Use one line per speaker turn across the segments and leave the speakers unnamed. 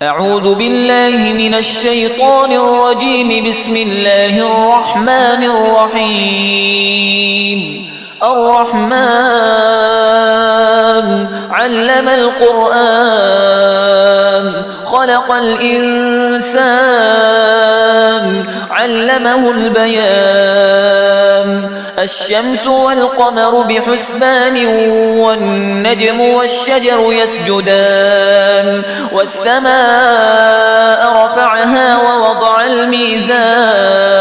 أعوذ بالله من الشيطان الرجيم. بسم الله الرحمن الرحيم. الرحمن علم القرآن خلق الإنسان علمه البيان. الشمس والقمر بحسبان والنجم والشجر يسجدان. والسماء رفعها ووضع الميزان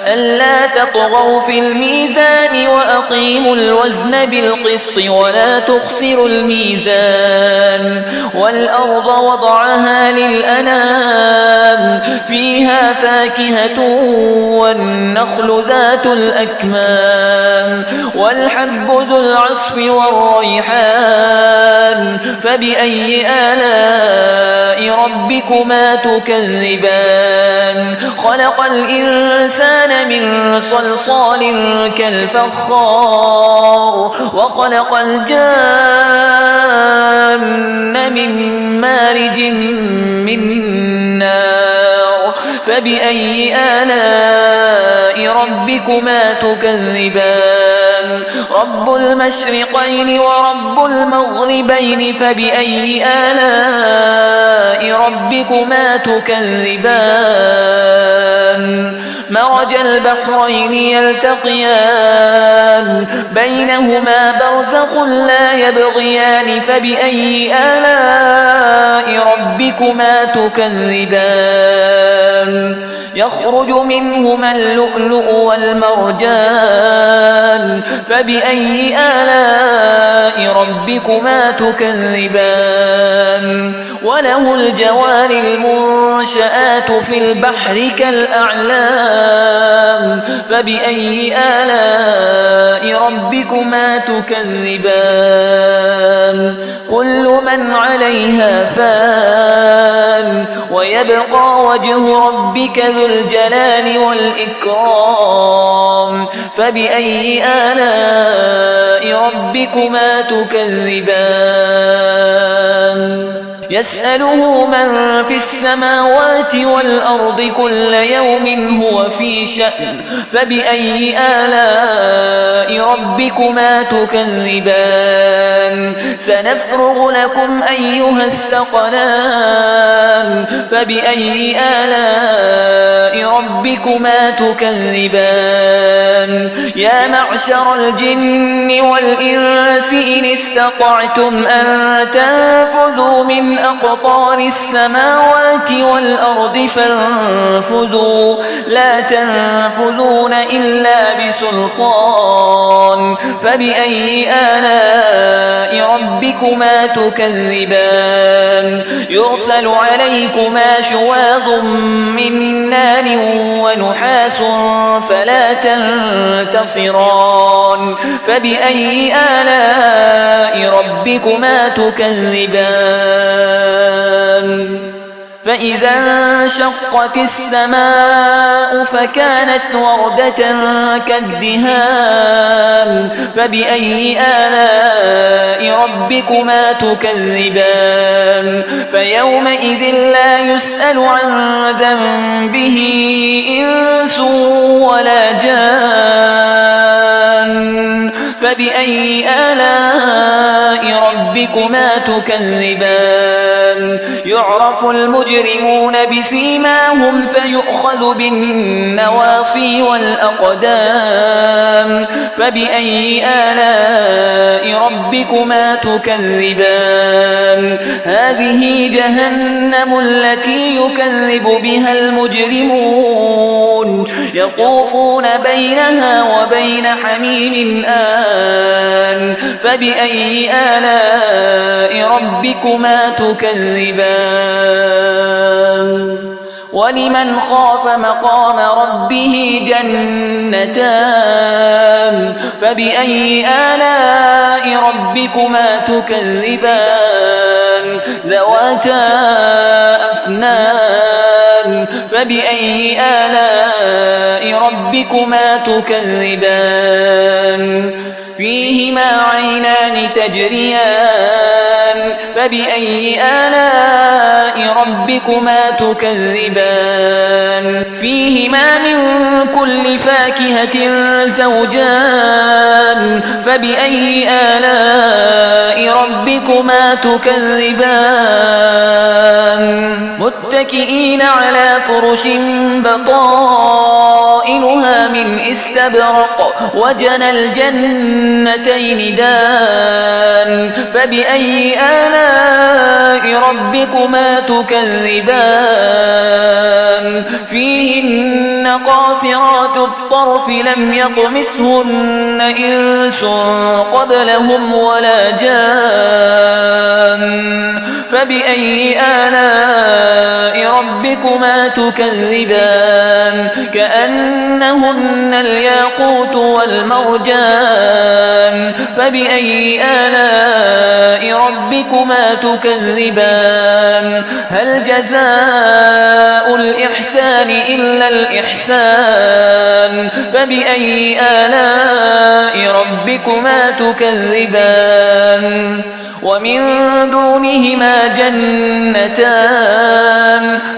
ألا تطغوا في الميزان وأقيموا الوزن بالقسط ولا تخسروا الميزان. والأرض وضعها للأنام فيها فاكهة والنخل ذات الأكمام والحب ذو العصف والريحان. فبأي آلاء ربكما تكذبان؟ خلق الإنسان من صلصال كالفخار وخلق الجان من مارج من نار. فبأي آلاء ربكما تكذبان؟ رب المشرقين ورب المغربين. فبأي آلاء ربكما تكذبان؟ مرج البحرين يلتقيان بينهما برزخ لا يبغيان. فبأي آلاء ربكما تكذبان؟ يخرج منهما اللؤلؤ والمرجان. فبأي آلاء ربكما تكذبان؟ وله الجوار المنشآت في البحر كالأعلام. فبأي آلاء ربكما تكذبان؟ كل من عليها فان ويبقى وجه ربك ذو الجلال والإكرام. فبأي آلاء ربكما تكذبان؟ يسأله من في السماوات والأرض كل يوم هو في شأن. فبأي آلاء ربكما تكذبان؟ سنفرغ لكم أيها الثقلان. فبأي آلاء ربكما تكذبان؟ يا معشر الجن والإنس إن استطعتم أن تنفذوا من أقطار السماوات والأرض فانفذوا لا تنفذون إلا بسلطان. فبأي آلاء ربكما تكذبان؟ يرسل عليكما شواظ من نار ونحاس فلا تنتصران. فبأي آلاء ربكما تكذبان؟ فإذا انشقت السماء فكانت وردة كالدهان. فبأي آلاء ربكما تكذبان؟ فيومئذ لا يسأل عن ذنبه إنس ولا جان. فبأي آلاء ربكما تكذبان؟ يعرف المجرمون بسيماهم فيؤخذ بالنواصي والأقدام. فبأي آلاء ربكما تكذبان؟ هذه جهنم التي يكذب بها المجرمون يطوفون بينها وبين حميم آن. فبأي آلاء ربكما تكذبان؟ ولمن خاف مقام ربه جنتان. فبأي آلاء ربكما تكذبان؟ ذواتا أفنان. فبأي آلاء ربكما تكذبان؟ فيهما عينان تجريان فبأي آلاء ربكما تكذبان فيهما من كل فاكهة زوجان فبأي آلاء ربكما تكذبان متكئين على فرش بطائنها من استبرق وجنى الجنتين دان فبأي آلاء ربكما تكذبان فيهن قاصرات الطرف لم يطمثهن إنس قبلهم ولا جان فبأي آلاء ربكما تكذبان كأنهن الياقوت والمرجان فبأي آلاء ربكما تكذبان هل جزاء الإحسان إلا الإحسان فبأي آلاء ربكما تكذبان ومن دونهما جنتان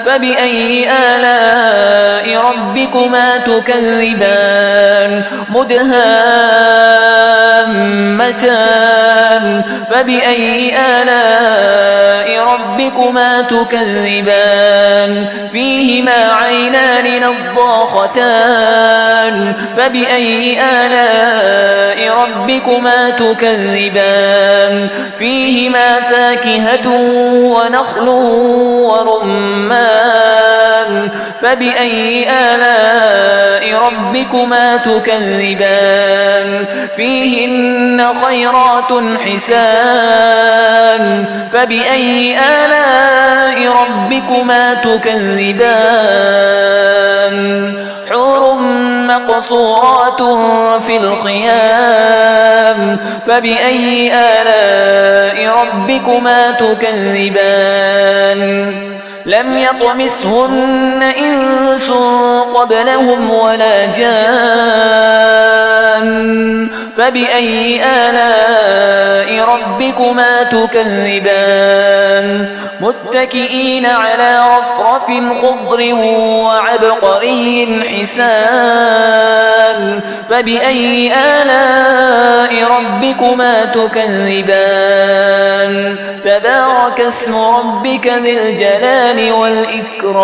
فبأي آلاء ربكما تكذبان مدهامتان فبأي آلاء ربكما تكذبان فيهما عينان نضاختان فبأي آلاء ربكما تكذبان فيهما فاكهة ونخل ورمان فبأي آلاء ربكما تكذبان فيهن خيرات حسان فبأي آلاء ربكما تكذبان حور مقصورات في الخيام فبأي آلاء ربكما تكذبان لم يطمثهن إنس قبلهم ولا جان فبأي آلاء ربكما تكذبان متكئين على رفرف خضر وعبقري حسان فبأي آلاء ربكما تكذبان تبارك اسم ربك ذي الجلال والإكرام